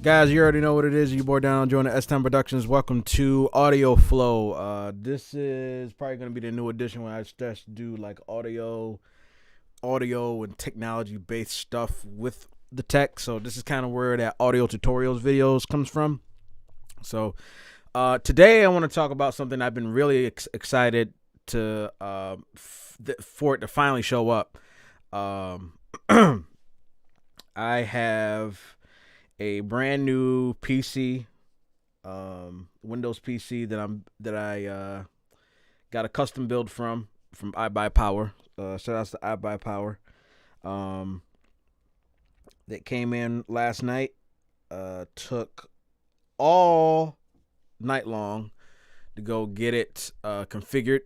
Guys, you already know what it is. Your boy down joining S10 Productions. Welcome to AudioFlo. This is probably going to be the new edition when I just do like audio and technology based stuff with the tech. So this is kind of where that audio tutorials videos comes from. So today I want to talk about something I've been really excited to for it to finally show up. I have a brand new PC, Windows PC that I got a custom build from iBuyPower. Shout out to iBuyPower. That came in last night. Took all night long to go get it configured.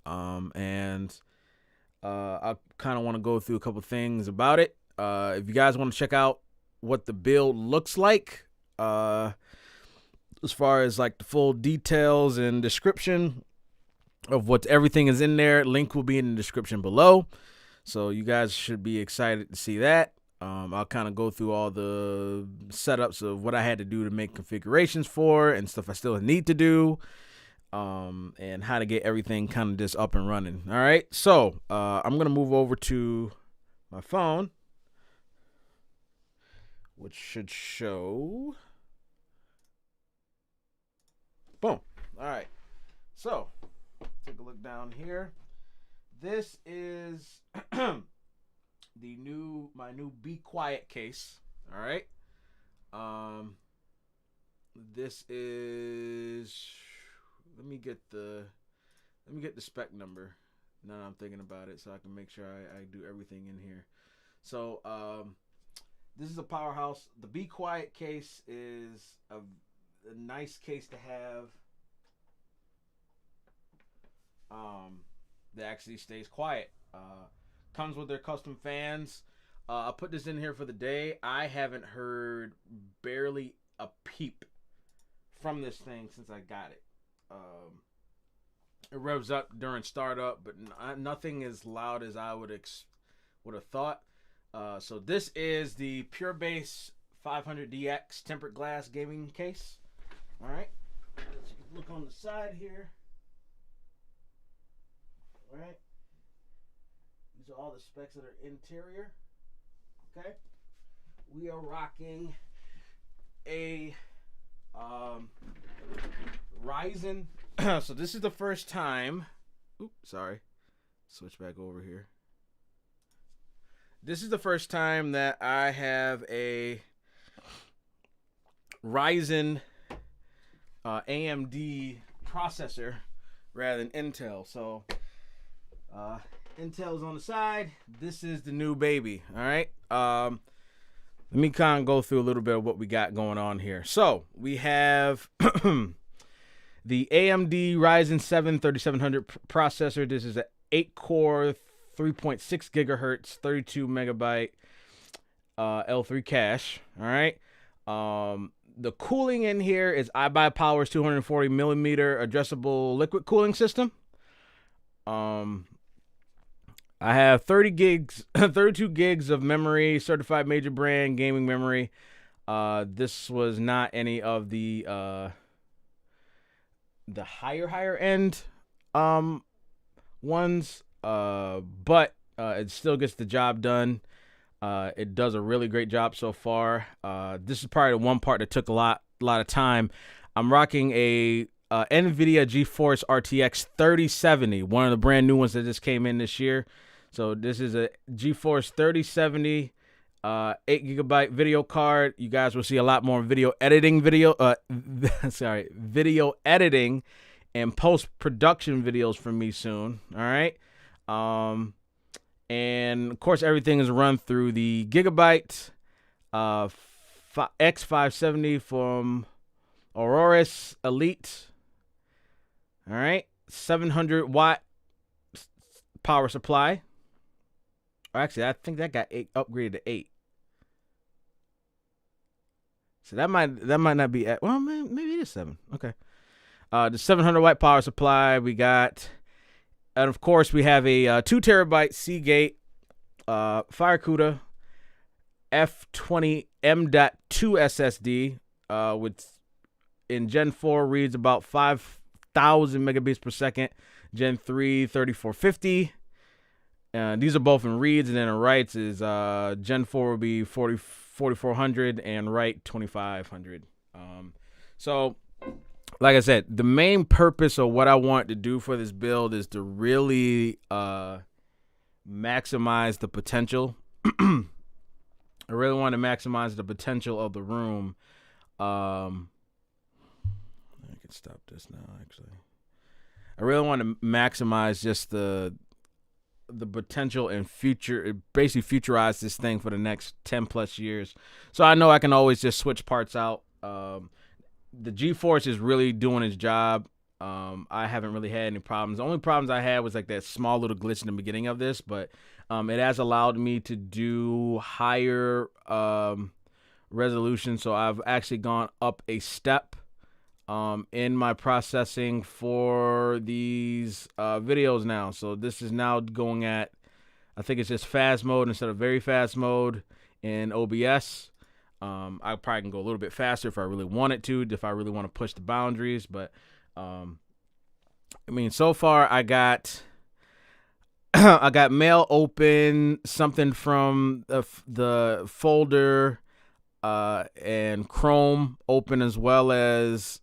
And I kind of want to go through a couple things about it. If you guys want to check out what the build looks like, as far as like the full details and description of what everything is in there, link will be in the description below, so you guys should be excited to see that. I'll kind of go through all the setups of what I had to do to make configurations for and stuff I still need to do, and how to get everything kind of just up and running. All right, so I'm gonna move over to my phone, which should show. Boom. All right. So, take a look down here. This is my new Be Quiet case. All right. This is. Let me get the spec number. Now that I'm thinking about it, so I can make sure I do everything in here. So, this is a powerhouse. The Be Quiet case is a nice case to have. That actually stays quiet. Comes with their custom fans. I put this in here for the day. I haven't heard barely a peep from this thing since I got it. It revs up during startup, but nothing as loud as I would have thought. So this is the Pure Base 500DX tempered glass gaming case. All right, let's look on the side here. All right, these are all the specs that are interior. Okay, we are rocking a Ryzen. So this is the first time. Oops, sorry. Switch back over here. This is the first time that I have a Ryzen AMD processor rather than Intel. So Intel's on the side. This is the new baby. All right. Let me kind of go through a little bit of what we got going on here. So we have the AMD Ryzen 7 3700 processor. This is an 8-core 3.6 gigahertz, 32 megabyte L3 cache. All right. The cooling in here is iBuyPower's 240 millimeter addressable liquid cooling system. I have 32 gigs of memory, certified major brand gaming memory. This was not any of the higher end ones. But it still gets the job done. It does a really great job so far. This is probably the one part that took a lot of time. I'm rocking a NVIDIA GeForce RTX 3070, one of the brand new ones that just came in this year. So this is a GeForce 3070, 8 gigabyte video card. You guys will see a lot more video editing video editing and post-production videos from me soon. All right. And of course everything is run through the Gigabyte X570 from Aurorus Elite. All right, 700 watt power supply. Or actually, I think that got upgraded to 8. So that might not be at, well, maybe it is 7. Okay. The 700 watt power supply we got. And of course, we have a 2 terabyte Seagate Firecuda F20 M.2 SSD, which in Gen 4 reads about 5,000 megabits per second. Gen 3, 3450. These are both in reads, and then in writes is Gen 4 will be 4400 and write 2500. So, like I said, the main purpose of what I want to do for this build is to really maximize the potential. I really want to maximize the potential of the room. I can stop this now, actually. I really want to maximize just the potential and basically futurize this thing for the next 10 plus years. So I know I can always just switch parts out. The GeForce is really doing its job. I haven't really had any problems. The only problems I had was like that small little glitch in the beginning of this, but it has allowed me to do higher resolution. So I've actually gone up a step in my processing for these videos now. So this is now going at, I think it's just fast mode instead of very fast mode in OBS. I probably can go a little bit faster if I really wanted to, if I really want to push the boundaries. But I mean, so far I got I got mail open, something from the folder, and Chrome open, as well as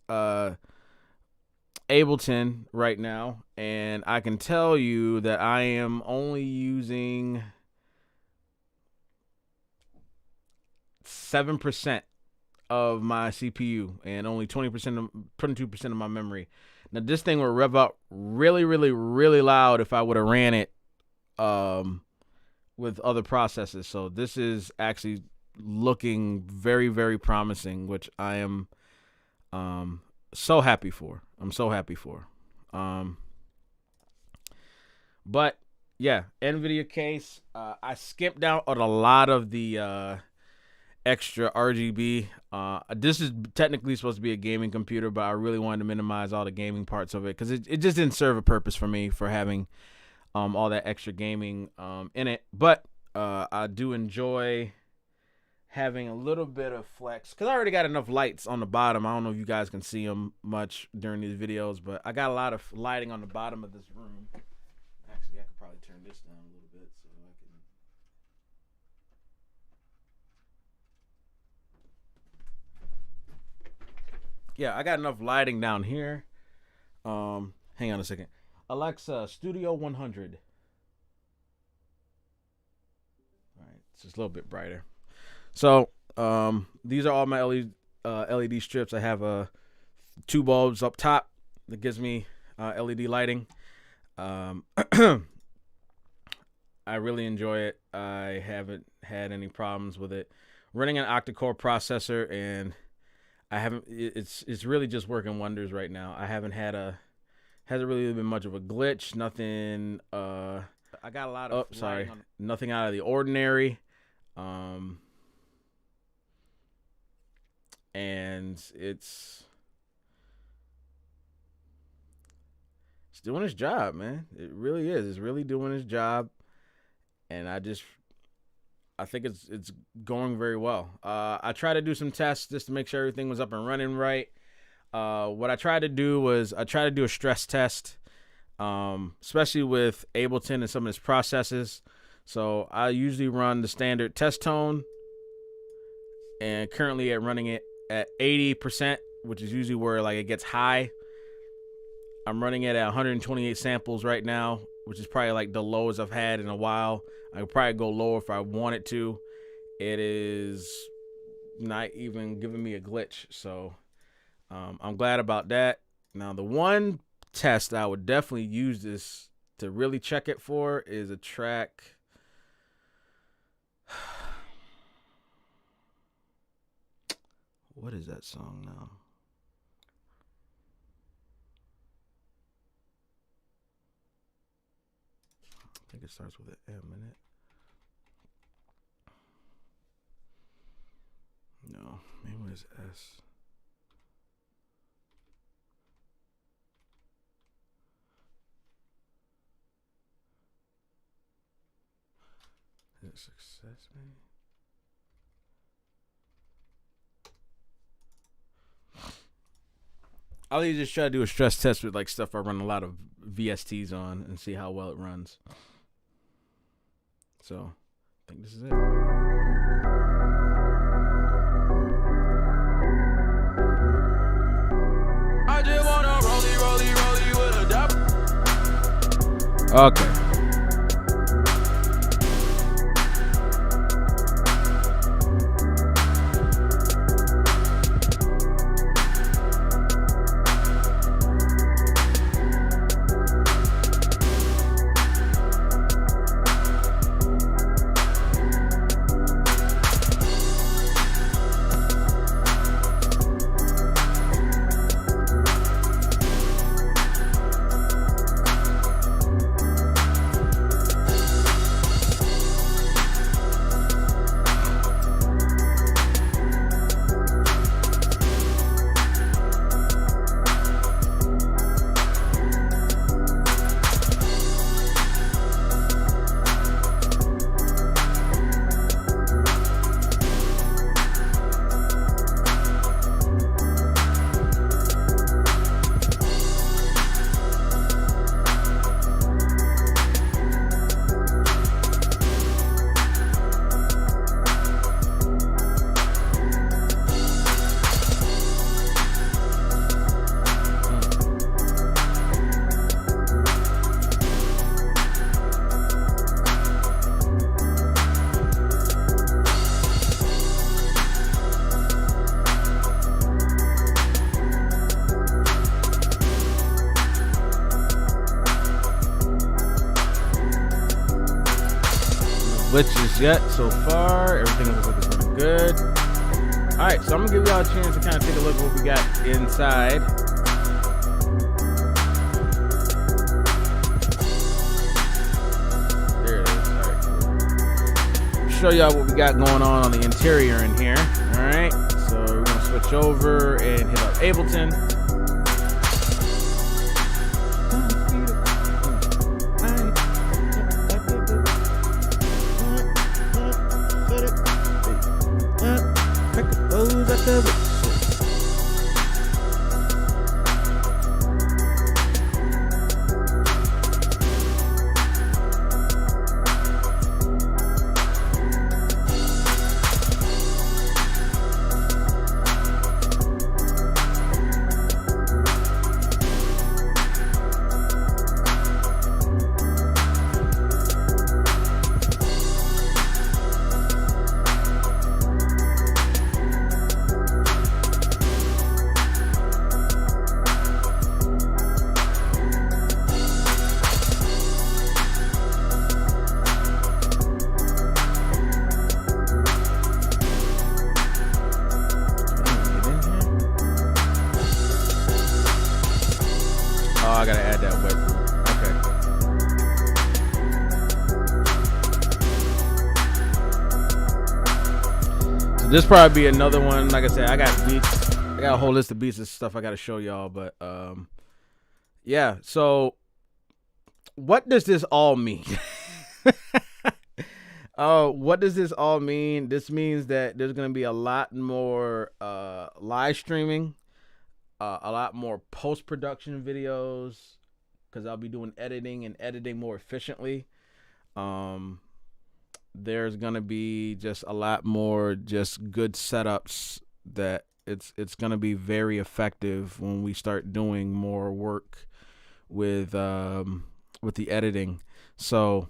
Ableton right now, and I can tell you that I am only using 7% of my CPU and only 22% of my memory. Now this thing will rev up really, really, really loud if I would have ran it with other processes. So this is actually looking very, very promising, which I am so happy for. I'm so happy for. But yeah, NVIDIA case. I skipped out on a lot of the extra RGB. This is technically supposed to be a gaming computer, but I really wanted to minimize all the gaming parts of it because it just didn't serve a purpose for me for having all that extra gaming in it. But I do enjoy having a little bit of flex because I already got enough lights on the bottom. I don't know if you guys can see them much during these videos, but I got a lot of lighting on the bottom of this room. Actually, I could probably turn this down a little bit so I can. Yeah, I got enough lighting down here. Hang on a second. Alexa, Studio 100. All right, it's just a little bit brighter. So these are all my LED strips. I have 2 bulbs up top that gives me LED lighting. I really enjoy it. I haven't had any problems with it. Running an octa-core processor, and I haven't. It's really just working wonders right now. I haven't had hasn't really been much of a glitch. Nothing. I got a lot of. Nothing out of the ordinary. And it's doing its job, man. It really is. It's really doing its job, and I think it's going very well. I tried to do some tests just to make sure everything was up and running right. What I tried to do was I tried to do a stress test, especially with Ableton and some of its processes. So I usually run the standard test tone, and currently I'm running it at 80%, which is usually where like it gets high. I'm running it at 128 samples right now, which is probably like the lowest I've had in a while. I could probably go lower if I wanted to. It is not even giving me a glitch, so I'm glad about that. Now, the one test I would definitely use this to really check it for is a track. What is that song now? I think it starts with an M in it. No, maybe it's S. Is it Success, maybe? I'll just try to do a stress test with like stuff I run a lot of VSTs on and see how well it runs. So I think this is it. I just wanna rollie with a dab. Okay. Glitches yet so far. Everything looks like it's looking good. Alright, so I'm gonna give y'all a chance to kind of take a look at what we got inside. There it is. Alright, cool. Show y'all what we got going on the interior in here. Alright, so we're gonna switch over and hit up Ableton. I gotta add that web group. Okay. So this probably be another one. Like I said, I got beats. I got a whole list of beats and stuff I gotta show y'all. But yeah. So what does this all mean? What does this all mean? This means that there's gonna be a lot more live streaming. A lot more post-production videos because I'll be doing editing more efficiently. There's gonna be just a lot more just good setups that it's gonna be very effective when we start doing more work with the editing. So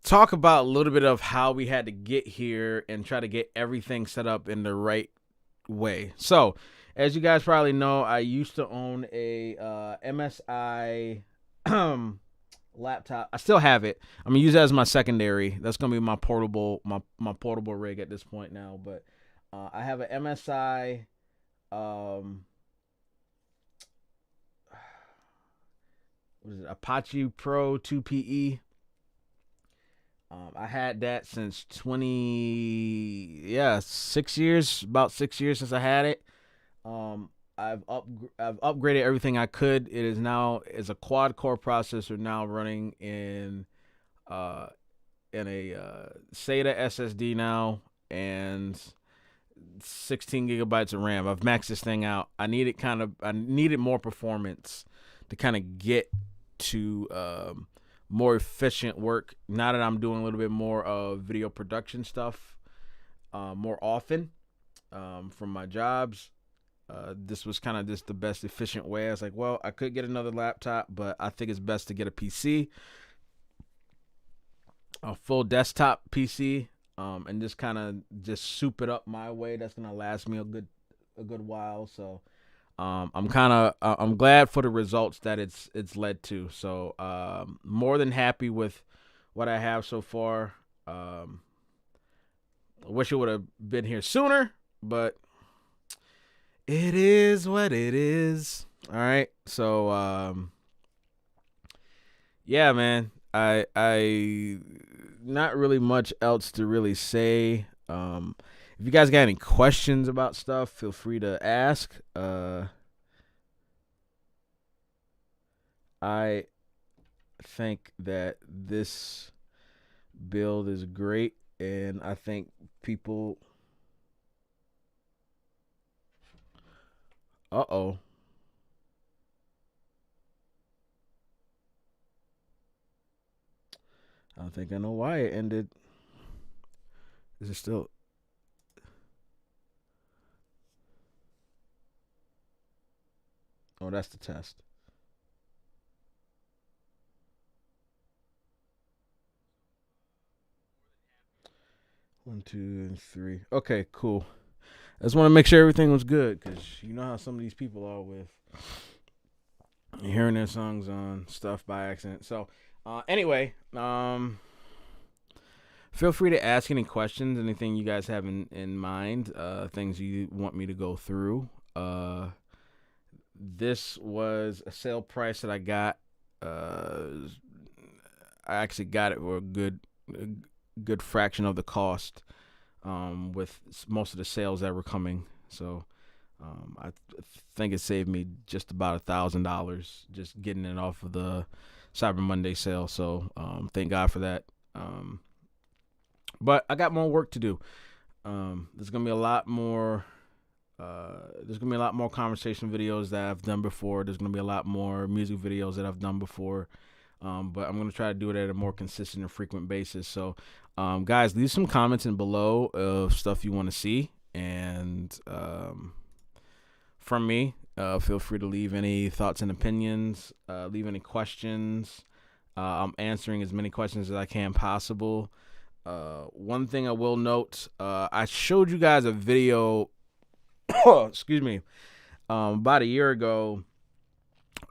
talk about a little bit of how we had to get here and try to get everything set up in the right way. So as you guys probably know, I used to own a MSI laptop. I still have it. I'm gonna use it as my secondary. That's gonna be my portable rig at this point now. But I have an MSI what is it, Apache Pro 2PE. I had that since 6 years, about 6 years since I had it. I've upgraded everything I could. It is now a quad core processor now running in a SATA SSD now, and 16 gigabytes of RAM. I've maxed this thing out. I needed more performance to kind of get to more efficient work. Now that I'm doing a little bit more of video production stuff more often from my jobs, this was kind of just the best efficient way. I was like, well, I could get another laptop, but I think it's best to get a PC, a full desktop PC, and just kind of just soup it up my way. That's gonna last me a good while. So I'm glad for the results that it's led to. So more than happy with what I have so far. I wish it would have been here sooner, but it is what it is. All right. So yeah, man. I not really much else to really say. If you guys got any questions about stuff, feel free to ask. I think that this build is great, and I think people... Uh-oh. I don't think I know why it ended. Is it still... Oh, that's the test. One, two, and three. Okay, cool. I just want to make sure everything was good, because you know how some of these people are with hearing their songs on stuff by accident. So, anyway, feel free to ask any questions, anything you guys have in mind, things you want me to go through. This was a sale price that I got. I actually got it for a good fraction of the cost, with most of the sales that were coming. So I think it saved me just about $1,000 just getting it off of the Cyber Monday sale. So thank God for that. But I got more work to do. There's gonna be a lot more. There's gonna be a lot more conversation videos that I've done before. There's gonna be a lot more music videos that I've done before. But I'm gonna try to do it at a more consistent and frequent basis. So, guys, leave some comments in below of stuff you want to see, and from me, feel free to leave any thoughts and opinions. Leave any questions. I'm answering as many questions as I can possible. One thing I will note, I showed you guys a video. Excuse me. About a year ago,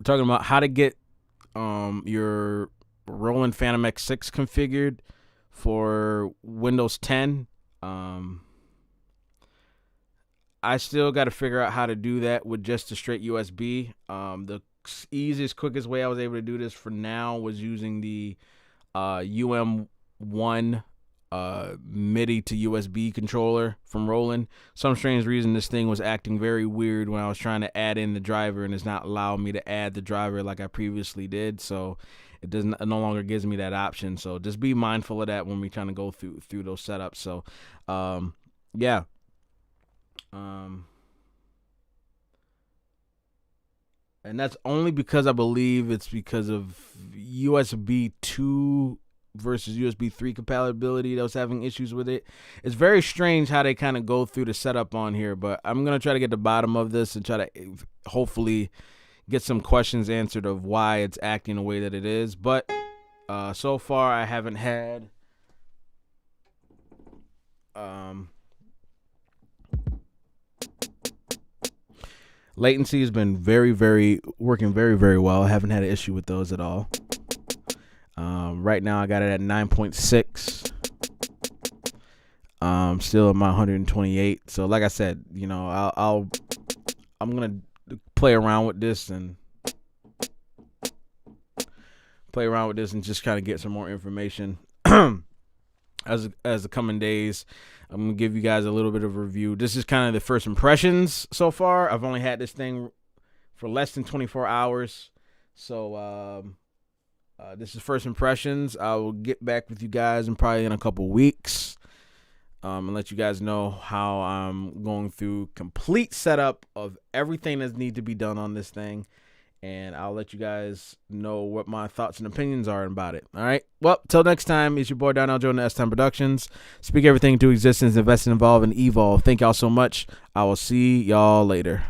talking about how to get your Roland Fantom X6 configured for Windows 10. I still got to figure out how to do that with just a straight USB. The easiest, quickest way I was able to do this for now was using the UM1 MIDI to USB controller from Roland. Some strange reason this thing was acting very weird when I was trying to add in the driver, and it's not allowing me to add the driver like I previously did. So it no longer gives me that option. So just be mindful of that when we're trying to go through those setups. So yeah. And that's only because I believe it's because of USB 2 versus USB 3 compatibility that was having issues with it. It's very strange how they kind of go through the setup on here, but I'm going to try to get to the bottom of this and try to hopefully get some questions answered of why it's acting the way that it is. But so far I haven't had latency has been working very, very well. I haven't had an issue with those at all. Right now I got it at 9.6. Still at my 128. So like I said, you know, I'm gonna play around with this and just kind of get some more information as the coming days. I'm gonna give you guys a little bit of a review. This is kind of the first impressions so far. I've only had this thing for less than 24 hours, so this is first impressions. I will get back with you guys in probably in a couple weeks. and let you guys know how I'm going through complete setup of everything that needs to be done on this thing. And I'll let you guys know what my thoughts and opinions are about it. All right. Well, till next time, it's your boy Darnell Jordan, S-Time Productions. Speak everything into existence, invest and evolve and evolve. Thank y'all so much. I will see y'all later.